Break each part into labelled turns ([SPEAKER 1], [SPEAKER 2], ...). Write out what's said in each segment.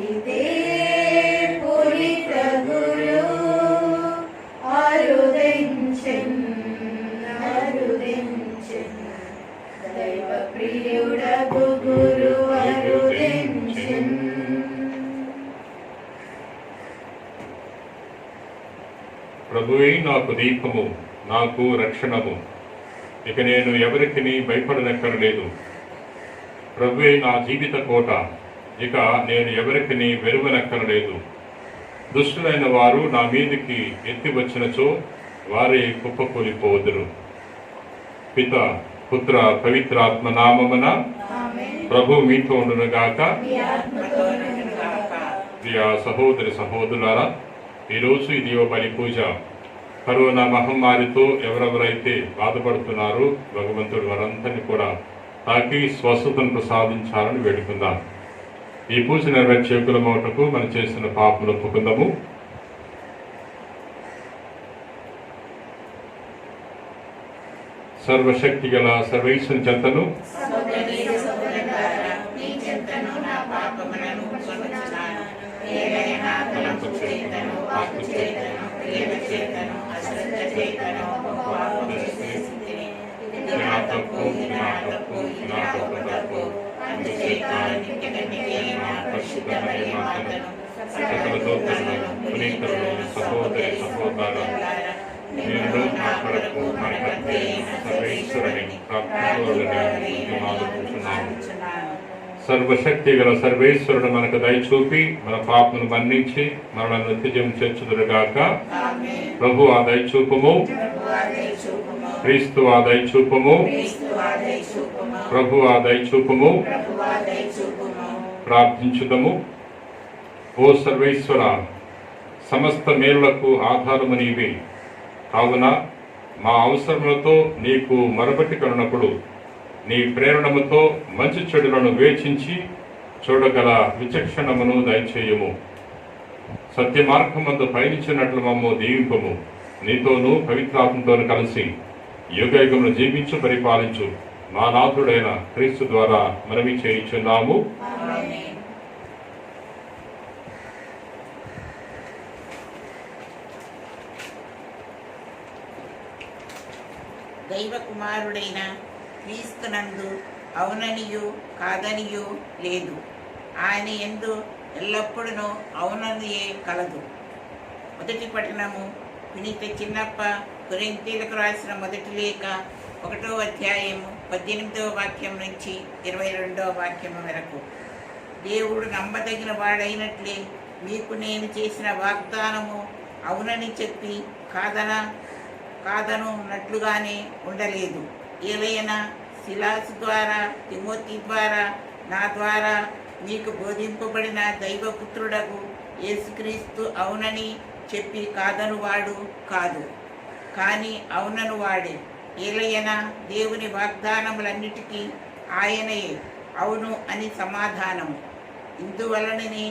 [SPEAKER 1] ఇదే పూరిత గురు అరుదించెన్ దైవ ప్రియుడగు గురు అరుదించెన్.
[SPEAKER 2] ప్రభువే నాకు దీపము, నాకు రక్షణము, ఇక నేను ఎవరికి భయపడనక్కరలేదు. ప్రభువే నా జీవిత కోట, ఇక నేను ఎవరికి వెరువనక్కరలేదు. దుష్టులైన వారు నా మీదికి ఎత్తి వచ్చినచో వారే కుప్పకూలిపోదురు. పిత పుత్ర పవిత్రాత్మ నామమున ప్రభు మీతో ఉండునుగాక. ప్రియ సహోదరి సహోదరులారా, ఈరోజు ఈ దీవ బలి పూజ. కరోనా మహమ్మారితో ఎవరెవరైతే బాధపడుతున్నారో భగవంతుడు వారందరినీ కూడా తాకి స్వస్థతను ప్రసాదించాలని వేడుకుందాం. ఈ పూజ నెరవేర్చే కులమోటకు మనం చేసిన పాపములు ఒప్పుకుందాము. సర్వశక్తి గల సర్వేశ్వరుని చెంతను సహోదరి సహోదరులారా, నేను నా కొరకు సర్వేశ్వరుని సర్వశక్తి గల సర్వేశ్వరుడు మనకు దయచూపి మన పాపను మన్నించి మనల్ని నిత్యజీవం చేర్చుదురుగాక. ప్రభు ఆ దయచూపము, క్రీస్తు ఆ దయచూపము, ప్రభు ఆ దయచూపము. ప్రార్థించుదము. ఓ సర్వేశ్వర, సమస్త మేలులకు ఆధారము నీవే. కావున మా అవసరములతో నీకు మరబట్టి కనున్నప్పుడు నీ ప్రేరణముతో మంచి చెడులను వేచించి చూడగల విచక్షణమును దయచేయము. సత్య మార్గమందు పయనించినట్లు మమ్ము దీవింపము. నీతోనూ పవిత్రాత్మతోను కలిసి యుగయుగమును జీవించు పరిపాలించు మా నాథుడైన క్రీస్తు ద్వారా మనవి చేయించున్నాము.
[SPEAKER 3] దైవ కుమారుడైన క్రీస్తునందు అవుననియు కాదనియు లేదు. ఆయన యందు ఎల్లప్పుడూ అవుననియే కలదు. మొదటి పట్టణము పునీత చిన్నప్ప కొరింథీయులకు రాసిన మొదటి లేఖ 1వ అధ్యాయము 18వ వాక్యం నుంచి 22వ వాక్యం వరకు. దేవుడు నమ్మదగిన వాడైనట్లే మీకు నేను చేసిన వాగ్దానము అవునని చెప్పి కాదనున్నట్లుగానే ఉండలేదు. ఏలైనా సిలాసు ద్వారా, తిమోతి ద్వారా, నా ద్వారా మీకు బోధింపబడిన దైవపుత్రుడకు యేసుక్రీస్తు అవునని చెప్పి కాదనువాడు కాదు, కానీ అవునను వాడే. ఏలైనా దేవుని వాగ్దానములన్నిటికీ ఆయనయే అవును అని సమాధానము. ఇందువలననే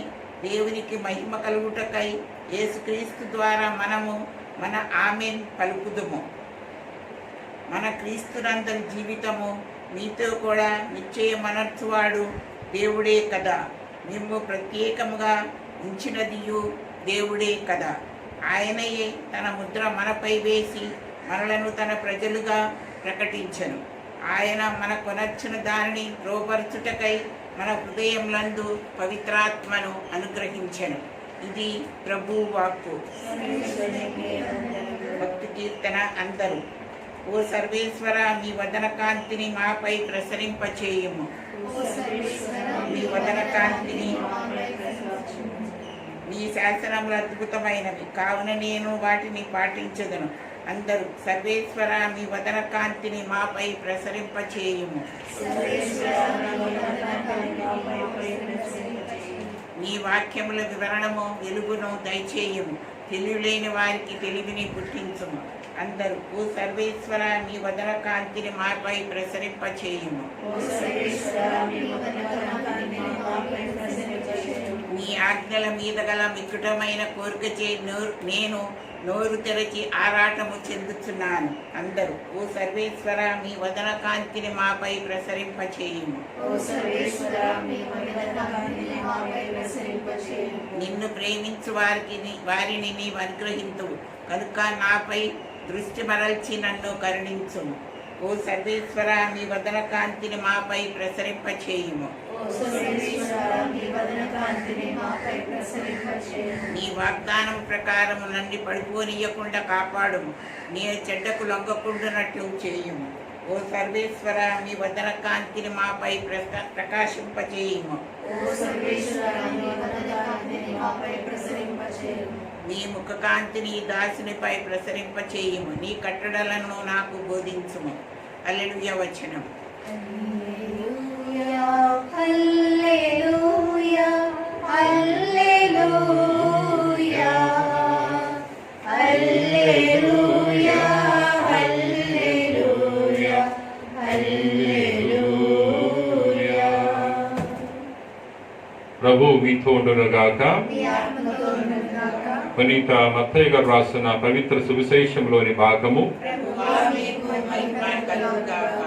[SPEAKER 3] దేవునికి మహిమ కలుగుటకై యేసుక్రీస్తు ద్వారా మనము మన ఆమెన్ పలుకుదుము. మన క్రీస్తునందరి జీవితము మీతో కూడా నిశ్చయమనర్చువాడు దేవుడే కదా. మేము ప్రత్యేకముగా ఉంచినదియు దేవుడే కదా. ఆయనయే తన ముద్ర మనపై వేసి మనలను తన ప్రజలుగా ప్రకటించను. ఆయన మనకు నచ్చిన దానిని రోపరచుటకై మన హృదయములందు పవిత్రాత్మను అనుగ్రహించెను. ఇది ప్రభు వాక్కు. భక్తి కీర్తన అందరూ. ఓ సర్వేశ్వర, మీ వదన కాంతిని మాపై ప్రసరింపచేయుము. మీ వదన కాంతిని, మీ శాసనములు అద్భుతమైనవి కావున నేను వాటిని పాటించదను. అందరూ సర్వేశ్వర, మీ వదన కాంతిని మాపై ప్రసరింపచేయుము. నీ వాక్యముల వివరణము వెలుగును దయచేయము. తెలివిలేని వారికి తెలివిని పుట్టించుము. అందరూ ఓ సర్వేశ్వర, మీ వదన కాంతిని మాపై ప్రసరింపచేయుము. నీ ఆజ్ఞల మీద గల మిక్కుటమైన కోరికచే నేను నోరు తెరచి ఆరాటము చెందుతున్నాను. అందరూ ఓ సర్వేశ్వర మీ వదన కాంతిని మాపై ప్రసరింపచేయుము.
[SPEAKER 1] ఓ సర్వేశ్వర మీ వదన కాంతిని మాపై ప్రసరింపచేయుము.
[SPEAKER 3] నిన్ను ప్రేమించు వారిని నీవు అనుగ్రహింతువు కనుక నాపై దృష్టి మరల్చి నన్ను కరుణించుము. ఓ సర్వేశ్వర మీ వదన కాంతిని మాపై ప్రసరింపచేయుము.
[SPEAKER 1] ఓ సర్వేశ్వర మీ వదన కాంతిని మాపై ప్రసరింపచేయుము.
[SPEAKER 3] నీ వాగ్దానం ప్రకారము నన్ను పడిపోనీయకుండా కాపాడుము. నేను చెడ్డకు లొంగకుండునట్లు చేయుము. ఓ సర్వేశ్వర మీ వదన కాంతిని మాపై ప్రకాశింపచేయుము.
[SPEAKER 1] ఓ సర్వేశ్వర మీ వదన కాంతిని మాపై ప్రసరింపచేయుము.
[SPEAKER 3] నీ ముఖ కాంతిని దాసునిపై ప్రసరింపచేయుము. నీ కట్టడలను నాకు బోధించుము. హల్లెలూయా వచనం.
[SPEAKER 1] హల్లెలూయా హల్లెలూయా హల్లెలూయా హల్లెలూయా హల్లెలూయా హల్లెలూయా.
[SPEAKER 2] ప్రభు మీతో ఉండునుగాక.
[SPEAKER 1] మీ ఆత్మతో ఉండునుగాక.
[SPEAKER 2] పునీత మత్తయి గారు రాసిన పవిత్ర సువిశేషంలోని భాగము.
[SPEAKER 3] ప్రభువా మీకు మహిమ కలుగుగాక.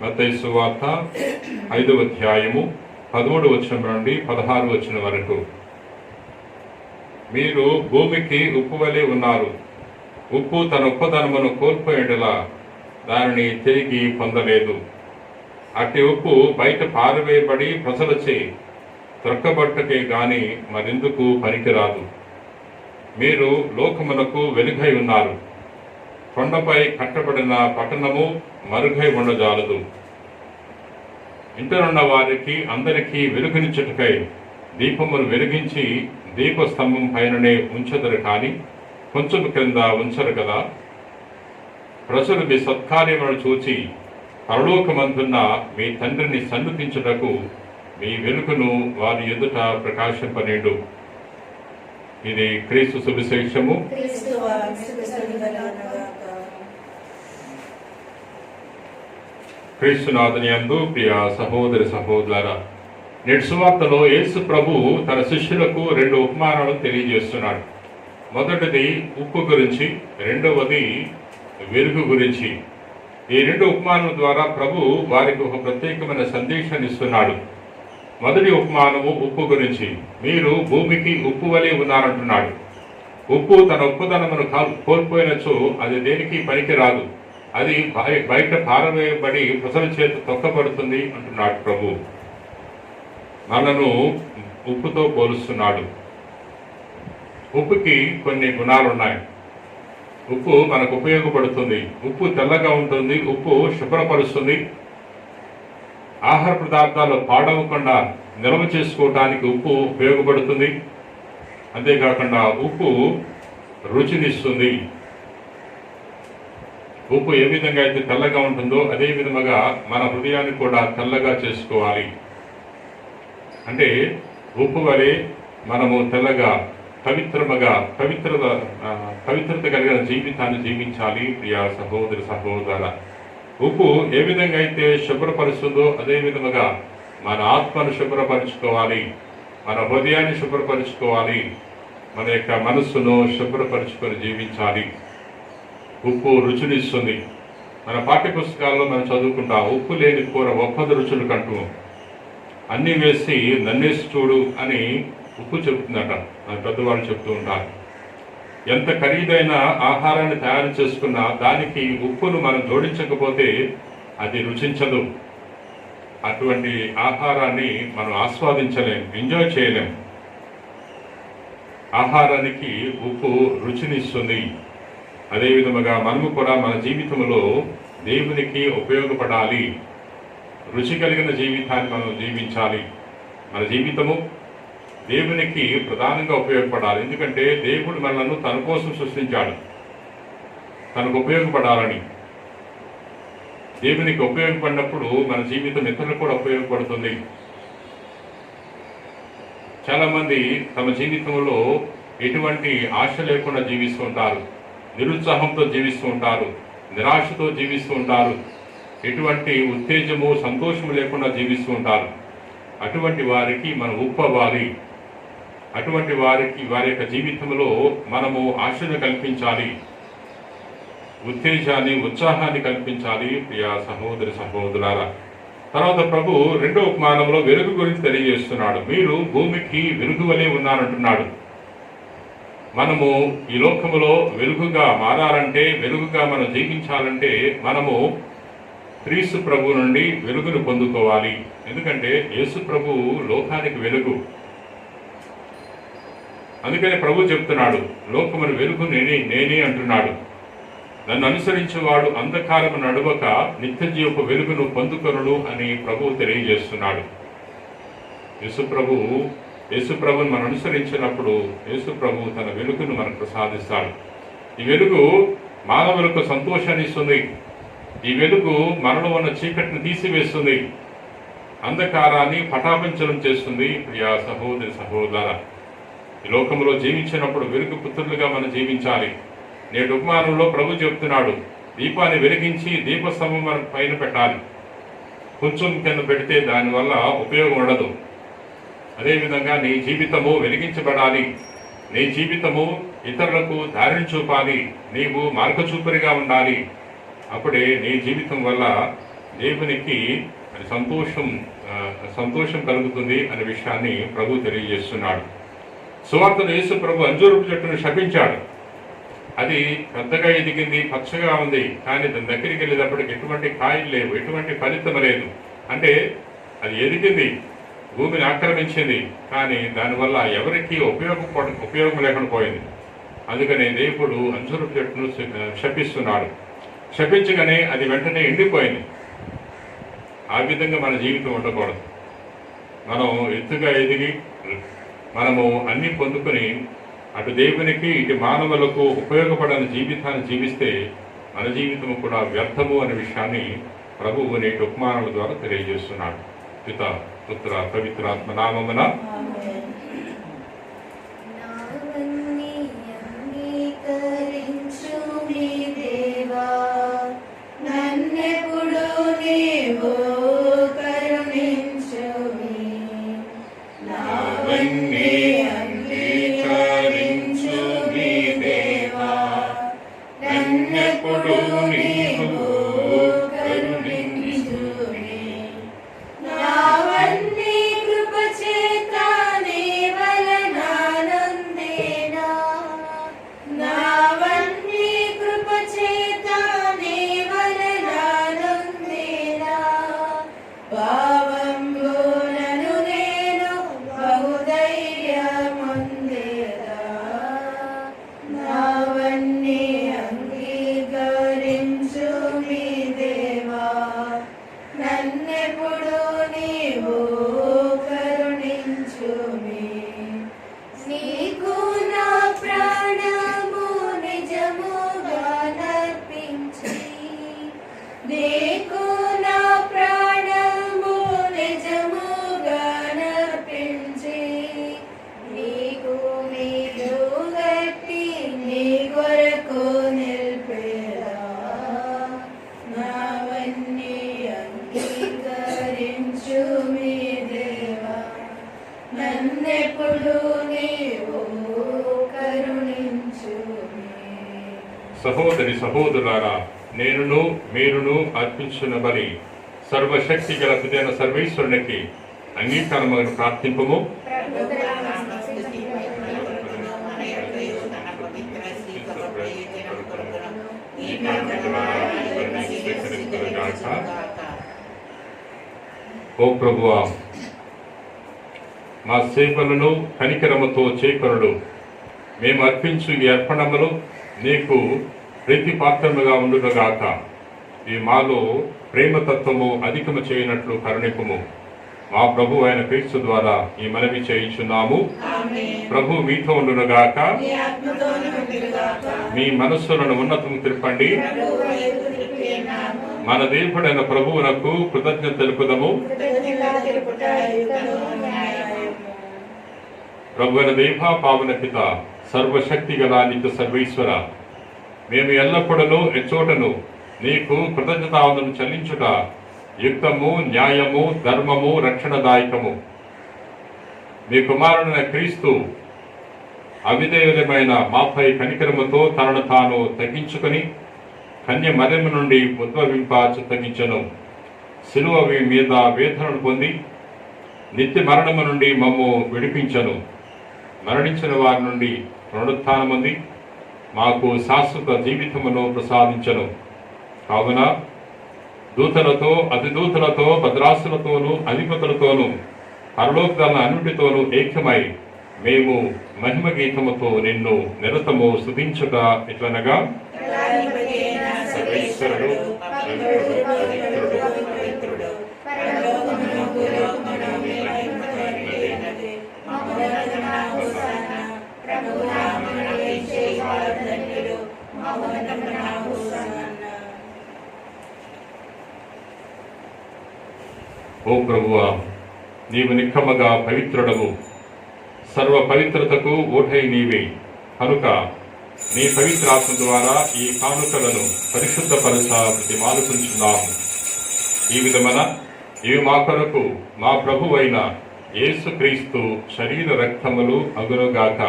[SPEAKER 2] మత్తయి సువార్త 5వ అధ్యాయము 13వ వచనం నుండి 16వ వచనం వరకు. మీరు భూమికి ఉప్పు వలె ఉన్నారు. ఉప్పు తన ఉప్పదనమును కోల్పోయేలా దానిని తిరిగి పొందలేదు. అట్టి ఉప్పు బయట పారవేయబడి ప్రజలచే త్రొక్కబట్టకే గాని మరెందుకు పనికిరాదు. మీరు లోకమునకు వెలుగై ఉన్నారు. కొండపై కట్టబడిన పట్టణము మరుగై ఉండజాలదు. ఇంటనున్న వారికి అందరికీ వెలుగునిచ్చుటకై దీపమును వెలిగించి దీపస్తంభం పైననే ఉంచెదరు కానీ కొంచెం క్రింద ఉంచరు కదా. ప్రజలు మీ సత్కార్యములను చూచి పరలోకమందున్న మీ తండ్రిని సన్నుతించుటకు మీ వెలుగును వారి ఎదుట ప్రకాశింపనేడు. ఇది క్రీస్తు సువిశేషము.
[SPEAKER 1] క్రీస్తువా మీకు స్తోత్రములు.
[SPEAKER 2] క్రీస్తునాథుని యందు ప్రియ సహోదరి సహోదరులారా, నేటి సువార్తలో యేసు ప్రభు తన శిష్యులకు 2 ఉపమానాలను తెలియజేస్తున్నాడు. మొదటిది ఉప్పు గురించి, రెండవది వెలుగు గురించి. ఈ 2 ఉపమానాల ద్వారా ప్రభు వారికి ఒక ప్రత్యేకమైన సందేశాన్ని ఇస్తున్నాడు. మొదటి ఉపమానము ఉప్పు గురించి. మీరు భూమికి ఉప్పు వలె ఉన్నారంటున్నాడు. ఉప్పు తన ఉప్పుదనమును కోల్పోయినచో అది దేనికి పనికి రాదు. అది బయట పారవేయబడి ప్రజల చేత తొక్కబడుతుంది అంటున్నాడు ప్రభు. మనను ఉప్పుతో పోలుస్తున్నాడు. ఉప్పుకి కొన్ని గుణాలు ఉన్నాయి. ఉప్పు మనకు ఉపయోగపడుతుంది. ఉప్పు తెల్లగా ఉంటుంది. ఉప్పు శుభ్రపరుస్తుంది. ఆహార పదార్థాలు పాడవకుండా నిల్వ చేసుకోవడానికి ఉప్పు ఉపయోగపడుతుంది. అంతేకాకుండా ఉప్పు రుచినిస్తుంది. ఉప్పు ఏ విధంగా అయితే తెల్లగా ఉంటుందో అదే విధముగా మన హృదయాన్ని కూడా తెల్లగా చేసుకోవాలి. అంటే ఉప్పు వలె మనము తెల్లగా పవిత్రత కలిగిన జీవితాన్ని జీవించాలి. ప్రియ సహోదరి సహోదర, ఉప్పు ఏ విధంగా అయితే శుభ్రపరుస్తుందో అదే విధముగా మన ఆత్మను శుభ్రపరుచుకోవాలి, మన హృదయాన్ని శుభ్రపరుచుకోవాలి, మన యొక్క మనస్సును శుభ్రపరుచుకొని జీవించాలి. ఉప్పు రుచినిస్తుంది. మన పాఠ్యపుస్తకాల్లో మనం చదువుకుంటాం, ఉప్పు లేని కూర ఒప్పది రుచులు కంటూ. అన్నీ వేసి నన్నేసి చూడు అని ఉప్పు చెప్తుందట. మన పెద్దవాళ్ళు చెప్తూ ఉంటారు. ఎంత ఖరీదైన ఆహారాన్ని తయారు చేసుకున్నా దానికి ఉప్పును మనం జోడించకపోతే అది రుచించదు. అటువంటి ఆహారాన్ని మనం ఆస్వాదించలేం, ఎంజాయ్ చేయలేం. ఆహారానికి ఉప్పు రుచినిస్తుంది. అదేవిధముగా మనము కూడా మన జీవితంలో దేవునికి ఉపయోగపడాలి. రుచి కలిగిన జీవితాన్ని మనం జీవించాలి. మన జీవితము దేవునికి ప్రధానంగా ఉపయోగపడాలి. ఎందుకంటే దేవుడు మనల్ని తన కోసం సృష్టించాడు, తనకు ఉపయోగపడాలని. దేవునికి ఉపయోగపడినప్పుడు మన జీవితం ఇతరులకు కూడా ఉపయోగపడుతుంది. చాలామంది తమ జీవితంలో ఎటువంటి ఆశ లేకుండా జీవిస్తూ ఉంటారు, నిరుత్సాహంతో జీవిస్తూ ఉంటారు, నిరాశతో జీవిస్తూ ఉంటారు, ఎటువంటి ఉత్తేజము సంతోషము లేకుండా జీవిస్తూ ఉంటారు. అటువంటి వారికి మనం ఉప్పు అవ్వాలి. అటువంటి వారి యొక్క జీవితంలో మనము ఆశను కల్పించాలి, ఉత్తేజాన్ని, ఉత్సాహాన్ని కల్పించాలి. ప్రియ సహోదరి సహోదరులారా, తర్వాత ప్రభు రెండో ఉపమానంలో వెలుగు గురించి తెలియజేస్తున్నాడు. మీరు భూమికి వెలుగు వలె ఉన్నారంటున్నాడు. మనము ఈ లోకములో వెలుగుగా మారాలంటే, వెలుగుగా మనం జీవించాలంటే మనము క్రీస్తు ప్రభు నుండి వెలుగును పొందుకోవాలి. ఎందుకంటే యేసు ప్రభు లోకానికి వెలుగు. అందుకని ప్రభు చెప్తున్నాడు, లోకమును వెలుగు నేనే అంటున్నాడు. నన్ను అనుసరించేవాడు అంధకారము నడువక నిత్య జీవపు వెలుగును పొందుకొనుడు అని ప్రభువు తెలియజేస్తున్నాడు. యేసుప్రభుని మనం అనుసరించినప్పుడు యేసుప్రభు తన వెలుగును మనకు ప్రసాదిస్తాడు. ఈ వెలుగు మానవులకు సంతోషాన్ని ఇస్తుంది. ఈ వెలుగు మనలో ఉన్న చీకటిని తీసివేస్తుంది, అంధకారాన్ని పటాపంచలం చేస్తుంది. ప్రియ సహోదరి సహోదరులారా, ఈ లోకంలో జీవించినప్పుడు వెలుగు పుత్రులుగా మనం జీవించాలి. నేటి ఉపమానంలో ప్రభు చెప్తున్నాడు, దీపాన్ని వెలిగించి దీపస్తంభం మనం పైన పెట్టాలి. కొంచెం కింద పెడితే దానివల్ల ఉపయోగం ఉండదు. అదేవిధంగా నీ జీవితము వెలిగించబడాలి. నీ జీవితము ఇతరులకు దారిని చూపాలి. నీవు మార్గచూపరిగా ఉండాలి. అప్పుడే నీ జీవితం వల్ల దేవునికి సంతోషం కలుగుతుంది అనే విషయాన్ని ప్రభు తెలియజేస్తున్నాడు. సువార్తలో యేసు ప్రభు అంజూరపు చెట్టును శపించాడు. అది పెద్దగా ఎదిగింది, పచ్చగా ఉంది, కానీ దాని దగ్గరికి వెళ్ళేటప్పటికి ఎటువంటి కాయలు లేవు, ఎటువంటి ఫలితం లేదు. అంటే అది ఎదిగింది, భూమిని ఆక్రమించింది, కానీ దానివల్ల ఎవరికి ఉపయోగం లేకుండా పోయింది. అందుకనే దేవుడు అంజూరపు చెట్టును శపిస్తున్నాడు. శపించగానే అది వెంటనే ఎండిపోయింది. ఆ విధంగా మన జీవితం ఉండకూడదు. మనం ఎత్తుగా ఎదిగి మనము అన్ని పొందుకొని అటు దేవునికి ఇటు మానవులకు ఉపయోగపడని జీవితాన్ని జీవిస్తే మన జీవితం కూడా వ్యర్థము అనే విషయాన్ని ప్రభువు నేటి ఉపమానాల ద్వారా తెలియజేస్తున్నాడు. పిత పుత్ర పవిత్రాత్మ నామమున సహోదరి సహోదరులారా, నేనును మీరును అర్పించిన బలి సర్వశక్తి గల పితైన సర్వేశ్వరునికి అంగీకారమును ప్రార్థింపము. ఓ ప్రభువా, మా సేవలను కనికరముతో చేకరుడు. మేము అర్పించు ఈ అర్పణములు నీకు ప్రీతిపాత్రముగా ఉండునుగాక. ఈ మాలో ప్రేమతత్వము అధికము చేయనట్లు కరుణింపుము. మా ప్రభు అయిన క్రీస్తు ద్వారా ఈ మనవి చేయించున్నాము. ప్రభు మీతో ఉండునుగాక. మీ మనస్సులను ఉన్నతము తిరపండి. మన దేవుడైన ప్రభువునకు కృతజ్ఞత తెలుపుదము. ప్రభువైన దేవ పావన పిత సర్వశక్తి గల నిత్య సర్వేశ్వర, మేము ఎల్లప్పుడూ ఎచ్చోటను నీకు కృతజ్ఞతావందనం చెల్లించుట యుక్తము, న్యాయము, ధర్మము, రక్షణదాయకము. మీ కుమారుడైన క్రీస్తు అవిధేయులమైన మాపై కనికరముతో తనను తాను తగ్గించుకొని కన్య మరియమ్మ నుండి ఉద్భవింప చిత్తగించెను. శిలువ మీద వేదనను పొంది నిత్య మరణము నుండి మమ్ము విడిపించెను. మరణించిన వారి నుండి పునరుత్థానముంది మాకు శాశ్వత జీవితమును ప్రసాదించెను. కావున దూతలతో అతిదూతలతో భద్రాసులతోనూ అధిపతులతోనూ పరలోకదళ అన్నిటితోనూ ఏకమై మేము మహిమ గీతముతో నిన్ను నిరతము స్తుతించుట ఇట్లనగా, సర్వేశ్వరుడు పవిత్రుడు, పవిత్రుడు, పవిత్రుడు, పరలోకమును భూలోకమును మీ మహిమతో నిండినది. మహోన్నతమున హోసానా, ప్రభువు నామమున వేంచేయువాడు ధన్యుడు. మహోన్నతమున హోసానా. ఓ ప్రభువా, నీవు నిక్కమగా పవిత్రుడవు, సర్వ పవిత్రతకు ఓటై నీవే. కనుక నీ పవిత్రాత్మ ద్వారా ఈ కానుకలను పరిశుద్ధపరచ ప్రతిమాలుకుంటున్నాము. ఈ విధమైన ఇవి మా కొరకు మా ప్రభువైన యేసుక్రీస్తు శరీర రక్తములు అగునుగాక.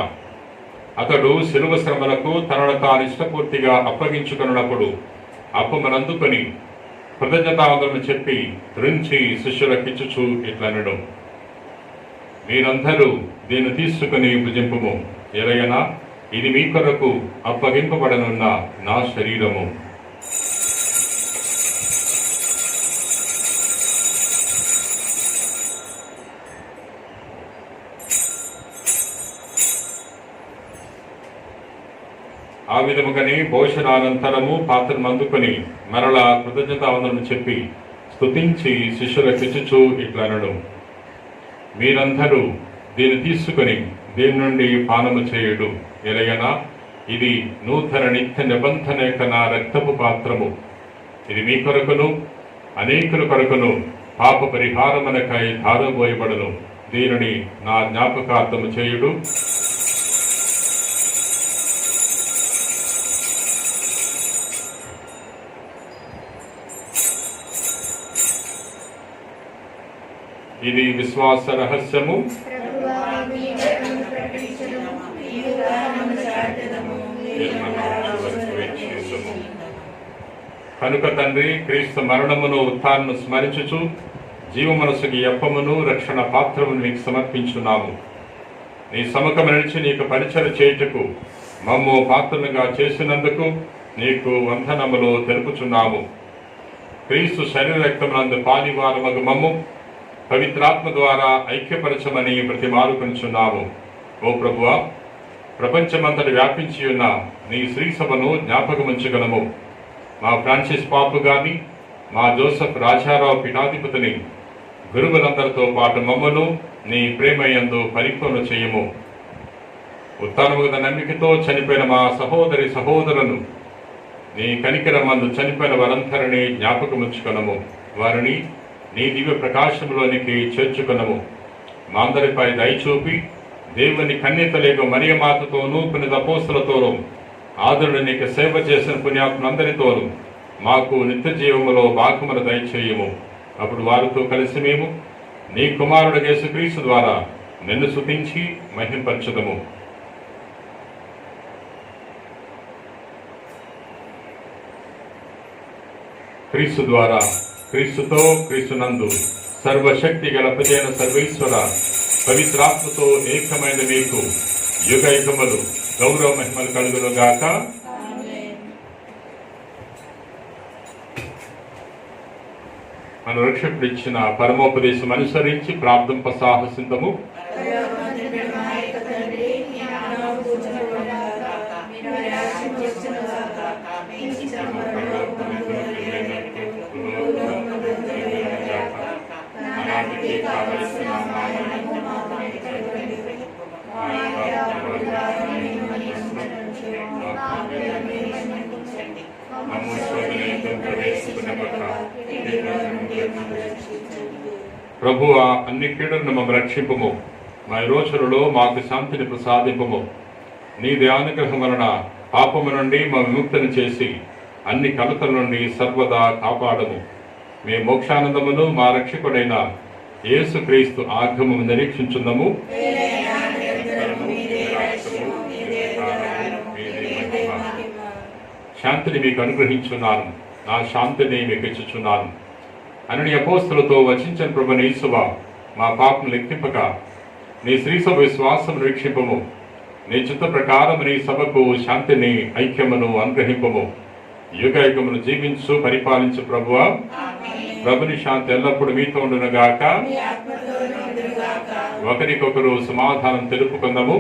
[SPEAKER 2] అతడు శిలువ శ్రమలకు తనను తాను ఇష్టపూర్తిగా అప్పగించుకున్నప్పుడు అప్పమనందుకొని కృతజ్ఞతావందనము చెప్పి త్రుంచి శిష్యులకిచ్చుచు ఇట్లనెను, మీరందరూ దీన్ని తీసుకుని భుజింపుము. ఎలయనా ఇది మీ కొరకు అప్పగింపబడనున్న నా శరీరము. ఆ విధముగానే భోజనానంతరము పాత్రను అందుకొని మరలా కృతజ్ఞతావందనము చెప్పి స్తుతించి శిష్యులకిచ్చుచు ఇట్లనెను, మీరందరూ దీన్ని తీసుకుని దీని నుండి పానము చేయుడు. ఎలయనా ఇది నూతన నిత్య నిబంధన యొక్క నా రక్తపు పాత్రము. ఇది మీ కొరకును అనేకుల కొరకును పాప పరిహారమునకై ధారబోయబడును. దీనిని నా జ్ఞాపకార్థము చేయుడు. ఇది విశ్వాస రహస్యము. కనుక తండ్రి, క్రీస్తు మరణమును ఉత్థానమును స్మరించుచు జీవమనసుకి అప్పమును రక్షణ పాత్రమును నీకు సమర్పించున్నాము. నీ సముఖము నిలిచి నీకు పరిచయం చేయుటకు మమ్ము పాత్రలుగా చేసినందుకు నీకు వందనములు తెలుపుచున్నాము. క్రీస్తు శరీర రక్తమునందు పాలివారమగు మమ్ము పవిత్రాత్మ ద్వారా ఐక్యపరచమని ప్రతిమాలుకొనుచున్నాము. ఓ ప్రభువా, ప్రపంచమంతటి వ్యాపించి ఉన్న నీ శ్రీ సభను జ్ఞాపకముంచగలము. మా ఫ్రాన్సిస్ పాపు గారిని, మా జోసెఫ్ రాజారావు పీఠాధిపతిని, గురువులందరితో పాటు మమ్మను నీ ప్రేమయందు పరిపూర్ణ చేయము. ఉత్తానముగల నమ్మికతో చనిపోయిన మా సహోదరి సహోదరులను నీ కనికరమందు చనిపోయిన వారందరినీ జ్ఞాపకముంచుకొనము. వారిని నీ దివ్య ప్రకాశంలోనికి చేర్చుకునము. మా అందరిపై దయచూపి దేవుని కన్యతలేక మరియమాతతోనూ పునీత అపోస్తలతోనూ ఆదరుడు నీకు సేవ చేసిన పుణ్యాత్ములందరితోనూ మాకు నిత్య జీవములో భాగమును దయచేయము. అప్పుడు వారితో కలిసి మేము నీ కుమారుడు యేసుక్రీస్తు ద్వారా నిన్ను స్తుతించి మహింపరచుదము. క్రీస్తు ద్వారా, క్రీస్తుతో, క్రీస్తునందు సర్వశక్తి గల ప్రజైన సర్వేశ్వర పవిత్రాత్మతో ఏకమైన మీకు యుగ యుగములు గౌరవ మహిమలు కలుగునుగాక. మన రక్షకుడు ఇచ్చిన పరమోపదేశం అనుసరించి ప్రార్థంప సాహసింతము. ప్రభువా, అన్ని కీడులను మమ్మ రక్షింపము. మా రోజులలో మాకు శాంతిని ప్రసాదింపము. నీ దయానుగ్రహం వలన పాపము నుండి మా విముక్తిని చేసి అన్ని కలతల నుండి సర్వదా కాపాడము. మీ మోక్షానందమును మా రక్షకుడైన యేసుక్రీస్తు ఆగమము నిరీక్షించున్నాము. శాంతిని మీకు అనుగ్రహించున్నాను, నా శాంతిని మీకు ఇచ్చుచున్నాను అని అపోస్తలతో వచించిన ప్రభు యేసువా, మా పాపం లెక్కింపక నీ శ్రీసభ విశ్వాసం వీక్షింపము, నీ చిత్త ప్రకారం నీ సభకు శాంతిని ఐక్యమును అనుగ్రహింపము. యుగయుగమును జీవించు పరిపాలించు ప్రభువా, ప్రభుని శాంతి ఎల్లప్పుడూ మీతో ఉండునుగాక. ఒకరికొకరు సమాధానం తెలుపుకుందాము.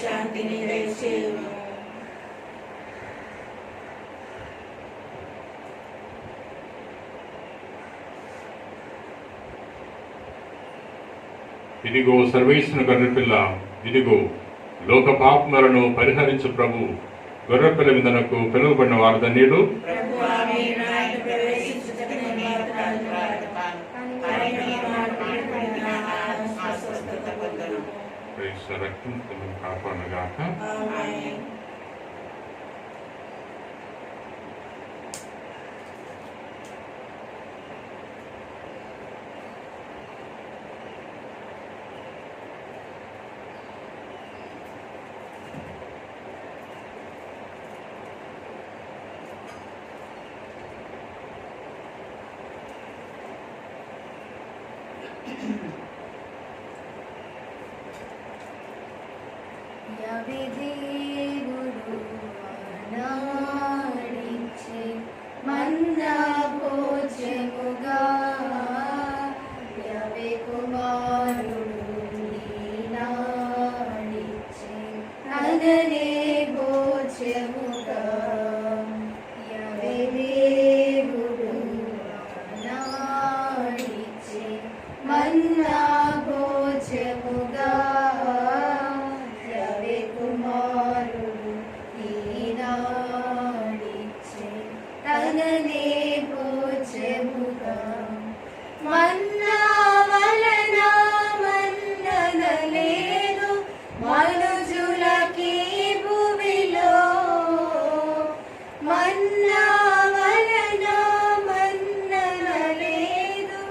[SPEAKER 1] శాంతిని దయచేయుము.
[SPEAKER 2] ఇదిగో సర్వేశ్వరుని గొర్రెపిల్ల, ఇదిగో లోక పాపములను పరిహరించు ప్రభు. గొర్రెపిల్ల విందునకు పిలువబడిన వారు ధన్యులు. రక్తం కాపాడగాక.
[SPEAKER 1] దేవుడు ఆనాడించే మన్నా భోజముగా, యెహోవా కుమారుడు ఈనాడిచ్చే అదనే భోజముగా. యెహోవా దేవుడు ఆనాడించే మన్నా భోజముగా, మన్నా వలన మన్నన లేదు మనుజులకి భూమిలో, మన్నా వలన మన్నన లేదు.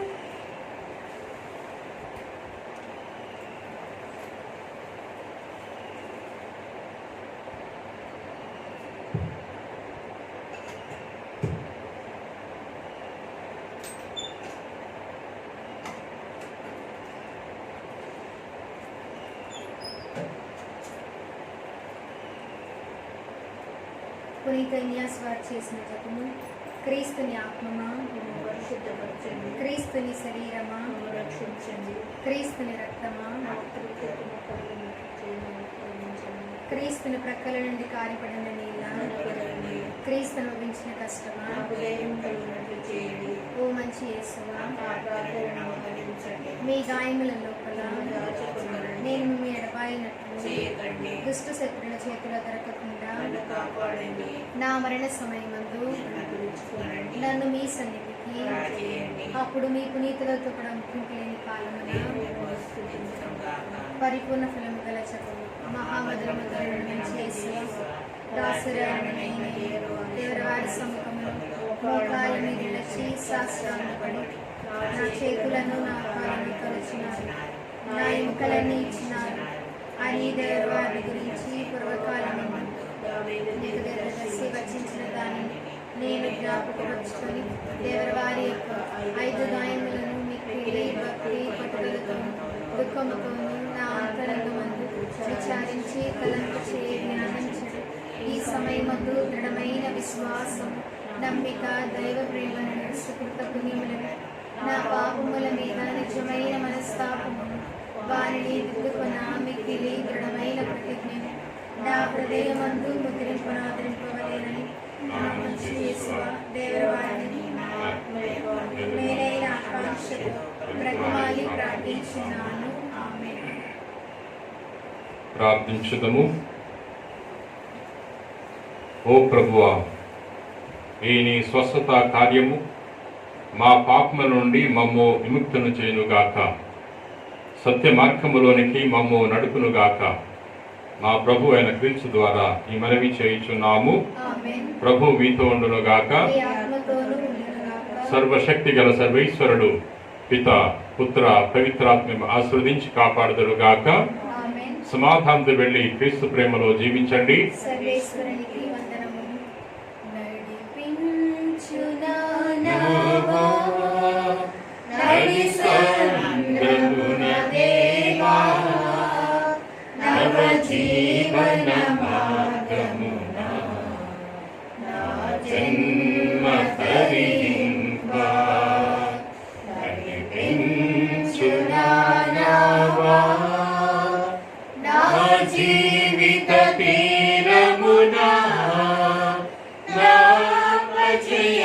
[SPEAKER 4] పునీత ఇన్యాస్ వారు చేసిన జపము. క్రీస్తుని ఆత్మమా
[SPEAKER 1] పరిశుద్ధపరచండి,
[SPEAKER 4] క్రీస్తుని శరీరమా
[SPEAKER 1] రక్షించండి,
[SPEAKER 4] క్రీస్తుని రక్తమా క్రీస్తుని ప్రక్కల నుండి కారిపడిన నీళ్ళ క్రీస్తును వహించిన కష్టమా ఓ మంచి యేసువా, మీ గాయముల లోపల నేను మీ ఎడబాయినట్లు దుష్ట శత్రుల చేతిలో దొరకకుండా నా మరణ సమయమందు నన్ను మీ సన్నిధికి, అప్పుడు మీ పునీతులతో కూడా ముఖ్యంలేని కాలమున పరిపూర్ణ ఫలము గల చదువు మహామధురమధురమైన యేసువా, దాసురాలనైన దేవరవారి సముఖములో మోకాల మీద నిలిచి సాష్టాంగపడి నా చేతులను నా కాళ్ళను తొలచినారు, నా ఎముకలన్నీ ఇచ్చినారు అని దేవరవారి గురించి పూర్వకాలము నీకు దర్శి వచించిన దానిని నేను జ్ఞాపకపరుచుకొని దేవరవారి యొక్క 5 గాయములను మీకు భక్తి పట్టుదలతో దుఃఖముతోనూ నా అంతరంగమందు విచారించి తలంపు చేయ జ్ఞానించడు. ఈ సమయమందు దృఢమైన విశ్వాసం, నమ్మిక, దైవ ప్రేమను సుకృత పుణ్యములను, నా పాపముల మీద నిజమైన మనస్తాపమును, వారిని దిద్దుకొన మిక్కిలి దృఢమైన ప్రతిజ్ఞను నా హృదయమందు ముద్రింపనాదరింపవలేనని నా మంచి యేసువా, దేవరవారిని మేలైన ఆకాంక్షతో బ్రతిమాలి ప్రార్థించున్నాను. ఆమేన్.
[SPEAKER 2] ప్రార్థించుదము. ఓ ప్రభువా, ఈ నీ స్వస్థత కార్యము మా పాపముల నుండి మమ్ము విముక్తును చేయునుగాక, సత్య మార్గములోనికి మమ్ము నడుపునుగాక. మా ప్రభు అయిన క్రీస్తు ద్వారా ఈ మనవి చేయుచున్నాము.
[SPEAKER 4] ఆమేన్.
[SPEAKER 2] ప్రభు మీతో ఉండును గాక.
[SPEAKER 4] మీ ఆత్మతోనూ ఉండునుగాక.
[SPEAKER 2] సర్వశక్తి గల సర్వేశ్వరుడు పిత పుత్ర పవిత్రాత్మ ఆశీర్వదించి కాపాడుదురు గాక.
[SPEAKER 4] ఆమేన్.
[SPEAKER 2] సమాధానంతో వెళ్ళి క్రీస్తు ప్రేమలో జీవించండి.
[SPEAKER 4] సర్వేశ్వరునికి వందనములు. నడిపించు నా నావా, నడిసంద్రమున దేవా, నవ జీవన మార్గమున నా జన్మ తరింపా. నడిపించు నా నావా, నా జీవిత తీరమున నా జయ